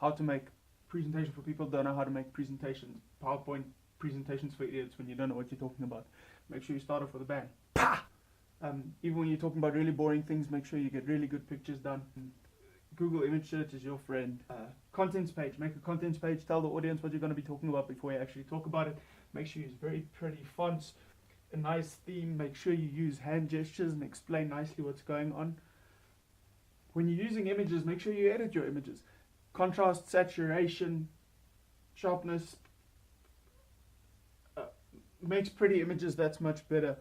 how to make presentation for people who don't know how to make presentations, PowerPoint presentations for idiots when you don't know what you're talking about. Make sure you start off with a bang. Pa! Even when you're talking about really boring things, make sure you get really good pictures done. Google image search is your friend. Contents page. Make a contents page. Tell the audience what you're going to be talking about before you actually talk about it. Make sure you use very pretty fonts, a nice theme. Make sure you use hand gestures and explain nicely what's going on. When you're using images, make sure you edit your images. Contrast, saturation, sharpness. Makes pretty images that's much better.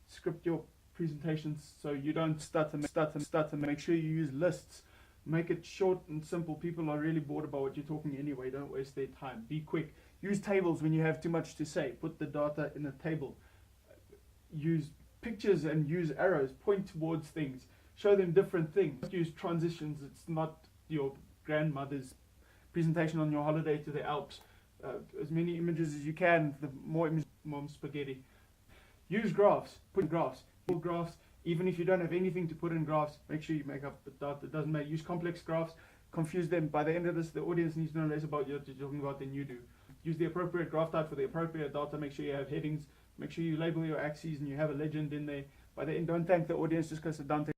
Script your presentations so you don't stutter. Make sure you use lists. Make it short and simple. People are really bored about what you're talking anyway. Don't waste their time. Be quick. Use tables when you have too much to say. Put the data in a table. Use pictures and use arrows. Point towards things. Show them different things. Use transitions. It's not your grandmother's presentation on your holiday to the Alps. As many images as you can. The more images, more spaghetti. Use graphs. Put graphs. Put graphs. Even if you don't have anything to put in graphs, make sure you make up a dot that doesn't matter. Use complex graphs. Confuse them. By the end of this, the audience needs to know less about what you're talking about than you do. Use the appropriate graph type for the appropriate data. Make sure you have headings. Make sure you label your axes and you have a legend in there. By the end, don't thank the audience, just go sit down.